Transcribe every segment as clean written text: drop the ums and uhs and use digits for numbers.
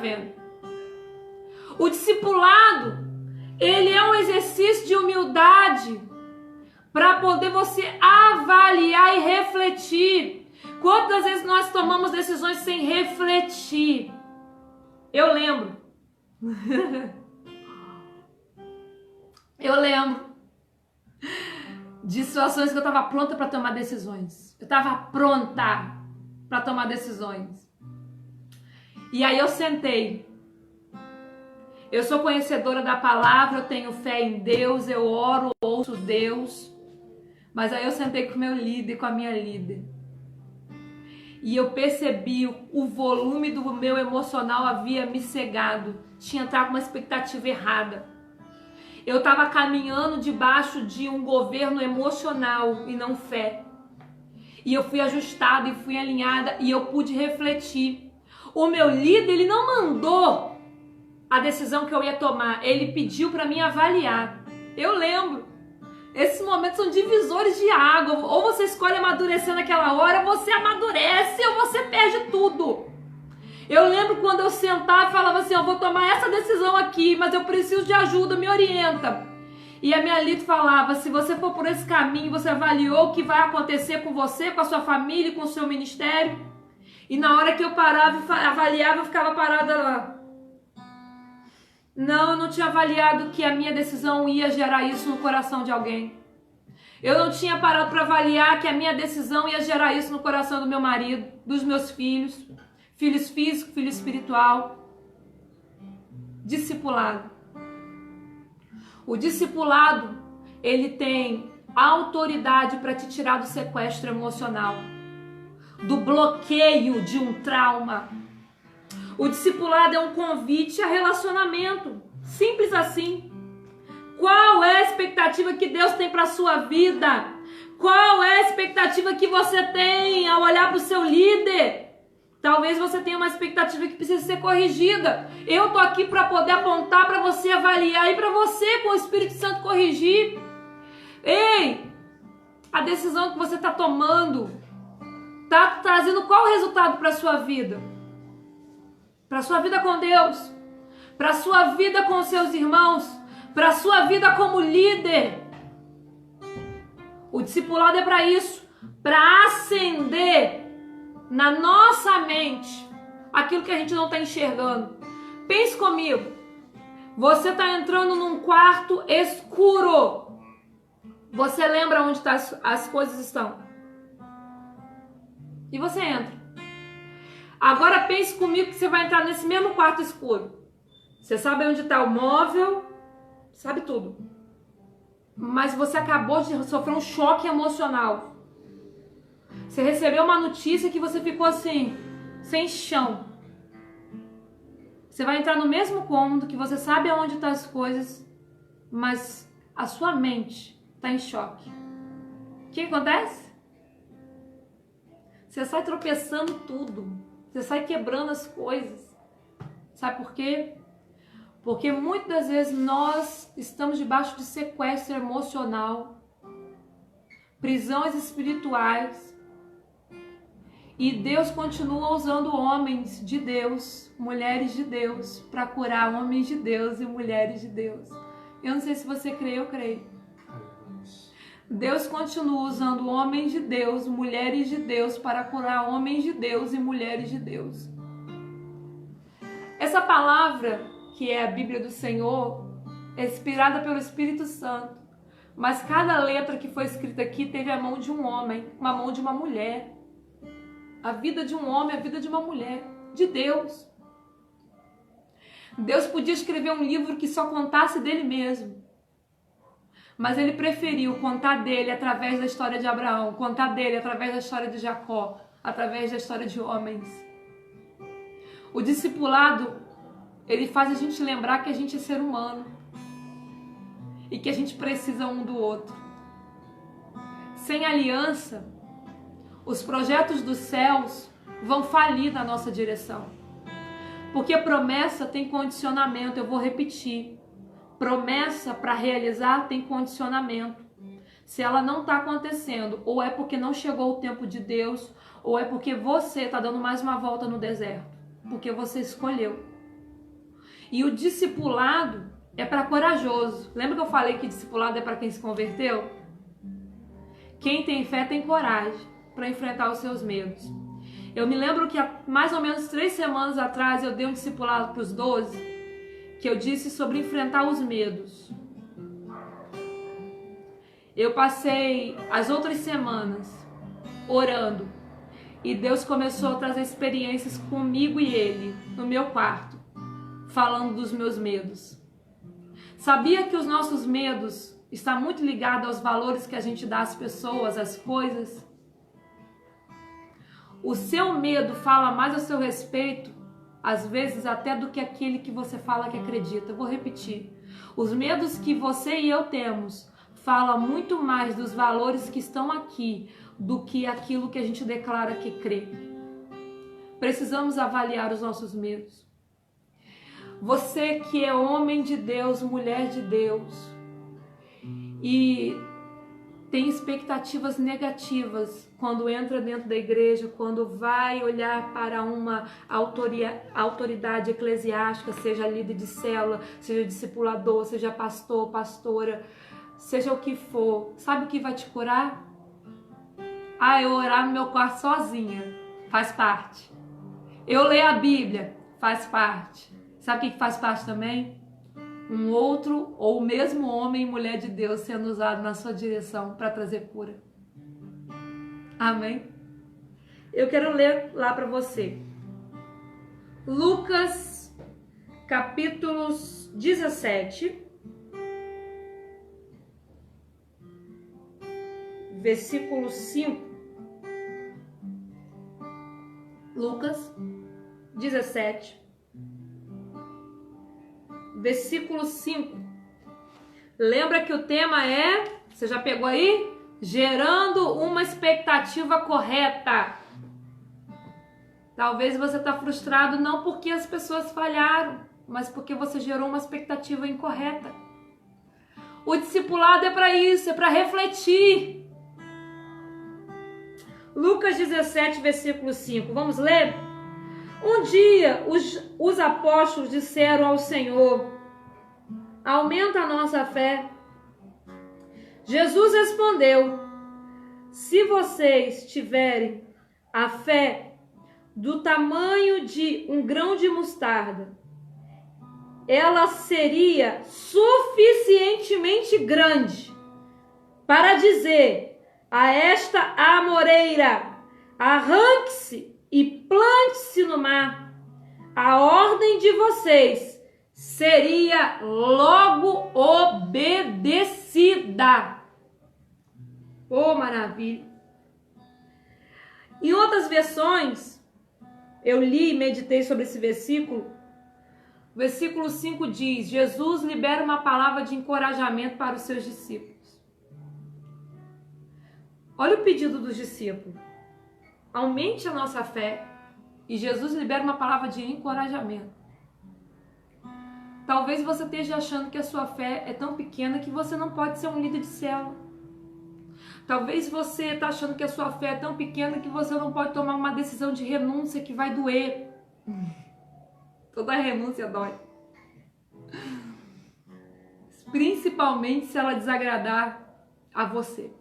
vendo? O discipulado, ele é um exercício de humildade para poder você avaliar e refletir. Quantas vezes nós tomamos decisões sem refletir? Eu lembro. Eu lembro de situações que eu estava pronta para tomar decisões. Eu estava pronta para tomar decisões. E aí eu sentei. Eu sou conhecedora da palavra, eu tenho fé em Deus, eu oro, ouço Deus. Mas aí eu sentei com o meu líder, com a minha líder. E eu percebi o volume do meu emocional havia me cegado. Tinha entrado com uma expectativa errada. Eu estava caminhando debaixo de um governo emocional e não fé. E eu fui ajustada e fui alinhada e eu pude refletir. O meu líder, ele não mandou a decisão que eu ia tomar. Ele pediu para mim avaliar. Eu lembro. Esses momentos são divisores de água. Ou você escolhe amadurecer naquela hora, ou você amadurece, ou você perde tudo. Eu lembro quando eu sentava e falava assim, eu vou tomar essa decisão aqui, mas eu preciso de ajuda, me orienta. E a minha líder falava, se você for por esse caminho, você avaliou o que vai acontecer com você, com a sua família, com o seu ministério. E na hora que eu parava e avaliava, eu ficava parada lá. Não, eu não tinha avaliado que a minha decisão ia gerar isso no coração de alguém. Eu não tinha parado para avaliar que a minha decisão ia gerar isso no coração do meu marido, dos meus filhos, filhos físicos, filho espiritual. Discipulado. O discipulado, ele tem autoridade para te tirar do sequestro emocional, do bloqueio de um trauma. O discipulado é um convite a relacionamento. Simples assim. Qual é a expectativa que Deus tem para a sua vida? Qual é a expectativa que você tem ao olhar para o seu líder? Talvez você tenha uma expectativa que precisa ser corrigida. Eu tô aqui para poder apontar para você, avaliar e para você, com o Espírito Santo, corrigir. Ei, a decisão que você está tomando está trazendo qual resultado para a sua vida? Para a sua vida com Deus, para a sua vida com os seus irmãos, para a sua vida como líder. O discipulado é para isso, para acender na nossa mente aquilo que a gente não está enxergando. Pense comigo, você está entrando num quarto escuro. Você lembra onde as coisas estão? E você entra. Agora pense comigo que você vai entrar nesse mesmo quarto escuro. Você sabe onde está o móvel, sabe tudo. Mas você acabou de sofrer um choque emocional. Você recebeu uma notícia que você ficou assim, sem chão. Você vai entrar no mesmo cômodo que você sabe aonde estão as coisas, mas a sua mente está em choque. O que acontece? Você sai tropeçando tudo. Você sai quebrando as coisas. Sabe por quê? Porque muitas das vezes nós estamos debaixo de sequestro emocional, prisões espirituais, e Deus continua usando homens de Deus, mulheres de Deus, para curar homens de Deus e mulheres de Deus. Eu não sei se você crê, eu creio. Deus continua usando homens de Deus, mulheres de Deus, para curar homens de Deus e mulheres de Deus. Essa palavra, que é a Bíblia do Senhor, é inspirada pelo Espírito Santo. Mas cada letra que foi escrita aqui teve a mão de um homem, uma mão de uma mulher. A vida de um homem, a vida de uma mulher, de Deus. Deus podia escrever um livro que só contasse dele mesmo. Mas ele preferiu contar dele através da história de Abraão, contar dele através da história de Jacó, através da história de homens. O discipulado, ele faz a gente lembrar que a gente é ser humano e que a gente precisa um do outro. Sem aliança, os projetos dos céus vão falir na nossa direção. Porque promessa tem condicionamento, eu vou repetir. Promessa para realizar tem condicionamento. Se ela não está acontecendo, ou é porque não chegou o tempo de Deus, ou é porque você está dando mais uma volta no deserto, porque você escolheu. E o discipulado é para corajoso. Lembra que eu falei que discipulado é para quem se converteu? Quem tem fé tem coragem para enfrentar os seus medos. Eu me lembro que há mais ou menos 3 semanas atrás eu dei um discipulado para os 12, que eu disse sobre enfrentar os medos. Eu passei as outras semanas orando e Deus começou a trazer experiências comigo e ele no meu quarto, falando dos meus medos. Sabia que os nossos medos estão muito ligados aos valores que a gente dá às pessoas, às coisas? O seu medo fala mais a seu respeito, às vezes até do que aquele que você fala que acredita. Eu vou repetir. Os medos que você e eu temos falam muito mais dos valores que estão aqui do que aquilo que a gente declara que crê. Precisamos avaliar os nossos medos. Você que é homem de Deus, mulher de Deus, e tem expectativas negativas quando entra dentro da igreja, quando vai olhar para uma autoridade eclesiástica, seja líder de célula, seja discipulador, seja pastor, pastora, seja o que for, sabe o que vai te curar? Eu orar no meu quarto sozinha, faz parte. Eu ler a Bíblia, faz parte. Sabe o que faz parte também? Um outro ou o mesmo homem e mulher de Deus sendo usado na sua direção para trazer cura. Amém? Eu quero ler lá para você. Lucas, capítulos 17, versículo 5. Lucas 17, versículo 5. Lembra que o tema é, você já pegou aí? Gerando uma expectativa correta. Talvez você está frustrado não porque as pessoas falharam, mas porque você gerou uma expectativa incorreta. O discipulado é para isso, é para refletir. Lucas 17, versículo 5. Vamos ler? Um dia os apóstolos disseram ao Senhor: aumenta a nossa fé. Jesus respondeu: se vocês tiverem a fé do tamanho de um grão de mostarda, ela seria suficientemente grande para dizer a esta amoreira: arranque-se e plante-se no mar. A ordem de vocês seria logo obedecida. Oh, maravilha! Em outras versões, eu li e meditei sobre esse versículo. O versículo 5 diz: Jesus libera uma palavra de encorajamento para os seus discípulos. Olha o pedido dos discípulos. Aumente a nossa fé. E Jesus libera uma palavra de encorajamento. Talvez você esteja achando que a sua fé é tão pequena que você não pode ser um líder de célula. Talvez você está achando que a sua fé é tão pequena que você não pode tomar uma decisão de renúncia que vai doer. Toda renúncia dói. Principalmente se ela desagradar a você.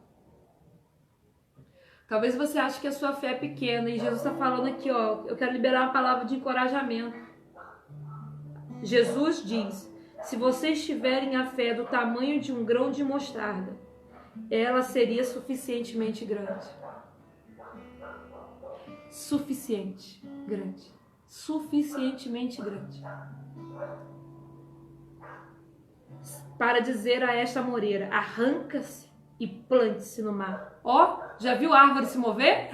Talvez você ache que a sua fé é pequena e Jesus está falando aqui, ó, eu quero liberar uma palavra de encorajamento. Jesus diz: se vocês tiverem a fé do tamanho de um grão de mostarda, ela seria suficientemente grande. Suficiente, grande. Suficientemente grande. Para dizer a esta amoreira: arranca-se e plante-se no mar. Ó, já viu a árvore se mover?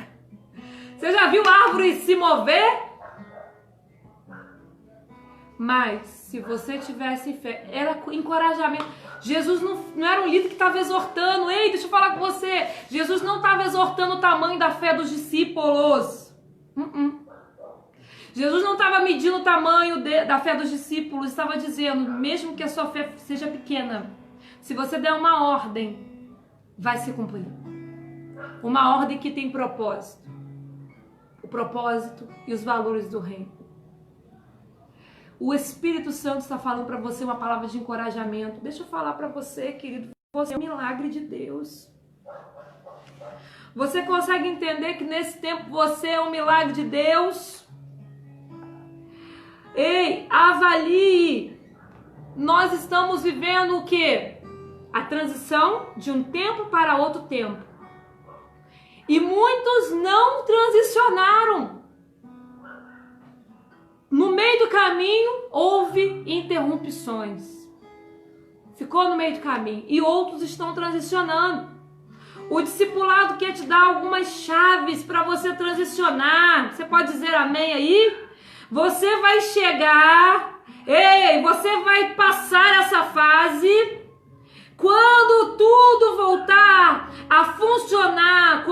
Você já viu a árvore se mover? Mas, se você tivesse fé, era encorajamento. Jesus não era um líder que estava exortando. Ei, deixa eu falar com você. Jesus não estava exortando o tamanho da fé dos discípulos. Jesus não estava medindo o tamanho da fé dos discípulos. Estava dizendo, mesmo que a sua fé seja pequena, se você der uma ordem, vai se cumprir. Uma ordem que tem propósito. O propósito e os valores do reino. O Espírito Santo está falando para você uma palavra de encorajamento. Deixa eu falar para você, querido, você é um milagre de Deus. Você consegue entender que nesse tempo você é um milagre de Deus? Ei, avalie. Nós estamos vivendo o quê? A transição de um tempo para outro tempo. E muitos não transicionaram. No meio do caminho, houve interrupções. Ficou no meio do caminho. E outros estão transicionando. O discipulado quer te dar algumas chaves para você transicionar. Você pode dizer amém aí? Você vai chegar, você vai passar essa fase. Quando tudo voltar a funcionar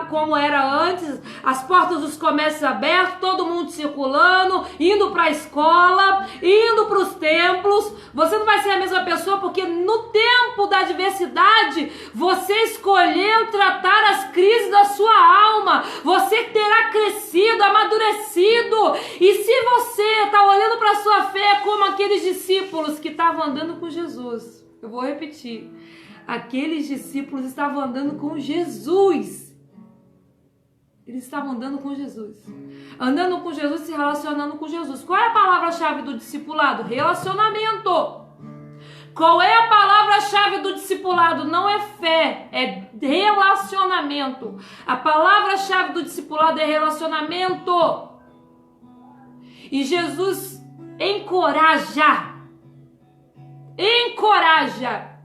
como era antes, as portas dos comércios abertos, todo mundo circulando, indo para a escola, indo para os templos, você não vai ser a mesma pessoa, porque no tempo da adversidade, você escolheu tratar as crises da sua alma, você terá crescido, amadurecido, e se você está olhando para a sua fé como aqueles discípulos que estavam andando com Jesus, eu vou repetir. Aqueles discípulos estavam andando com Jesus. Eles estavam andando com Jesus. Andando com Jesus, se relacionando com Jesus. Qual é a palavra-chave do discipulado? Relacionamento. Qual é a palavra-chave do discipulado? Não é fé, é relacionamento. A palavra-chave do discipulado é relacionamento. E Jesus encoraja.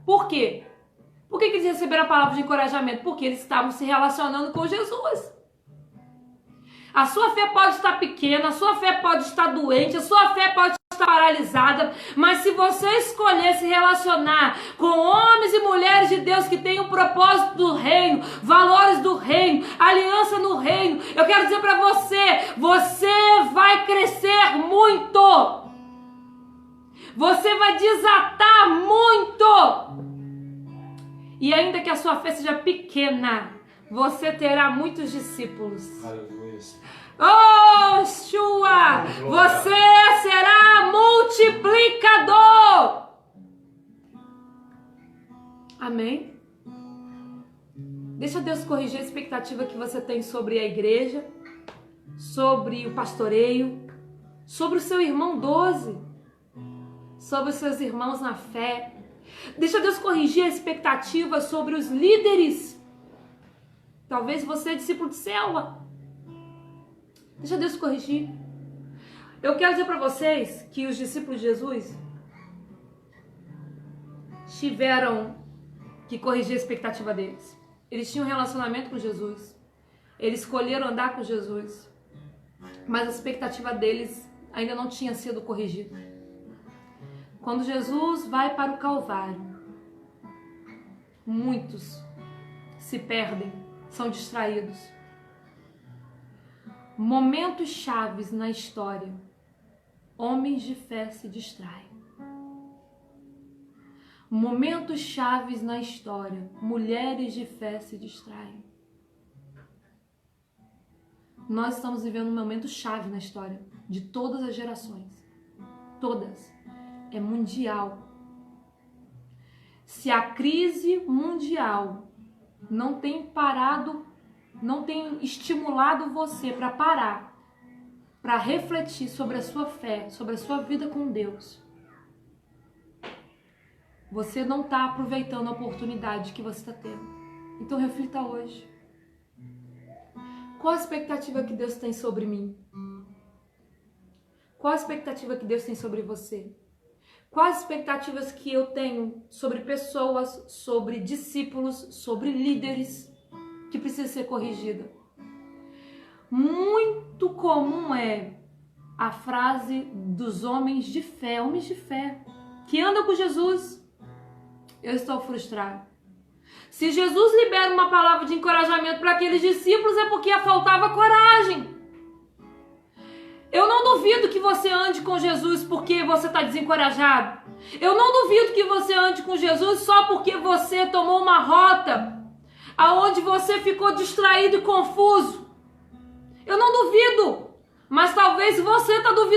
Por quê? Por que eles receberam a palavra de encorajamento? Porque eles estavam se relacionando com Jesus. A sua fé pode estar pequena, a sua fé pode estar doente, a sua fé pode estar paralisada, mas se você escolher se relacionar com homens e mulheres de Deus que têm o propósito do reino, valores do reino, aliança no reino, eu quero dizer para você, você vai crescer muito. Você vai desatar muito. E ainda que a sua fé seja pequena, você terá muitos discípulos. Aleluia. Oh, Shua! Você será multiplicador. Amém? Deixa Deus corrigir a expectativa que você tem sobre a igreja, sobre o pastoreio, sobre o seu irmão 12, sobre os seus irmãos na fé. Deixa Deus corrigir a expectativa sobre os líderes. Talvez você é discípulo de célula. Deixa Deus corrigir. Eu quero dizer para vocês que os discípulos de Jesus tiveram que corrigir a expectativa deles. Eles tinham um relacionamento com Jesus. Eles escolheram andar com Jesus. Mas a expectativa deles ainda não tinha sido corrigida. Quando Jesus vai para o Calvário, muitos se perdem, são distraídos. Momentos chaves na história, homens de fé se distraem. Momentos chaves na história, mulheres de fé se distraem. Nós estamos vivendo um momento chave na história de todas as gerações. Todas. É mundial. Se a crise mundial não tem parado, não tem estimulado você para parar, para refletir sobre a sua fé, sobre a sua vida com Deus, você não está aproveitando a oportunidade que você está tendo. Então reflita hoje. Qual a expectativa que Deus tem sobre mim? Qual a expectativa que Deus tem sobre você? Quais expectativas que eu tenho sobre pessoas, sobre discípulos, sobre líderes que precisa ser corrigida? Muito comum é a frase dos homens de fé, que andam com Jesus. Eu estou frustrado. Se Jesus libera uma palavra de encorajamento para aqueles discípulos, é porque faltava coragem. Eu não duvido que você ande com Jesus porque você está desencorajado. Eu não duvido que você ande com Jesus só porque você tomou uma rota aonde você ficou distraído e confuso. Eu não duvido, mas talvez você está duvidando.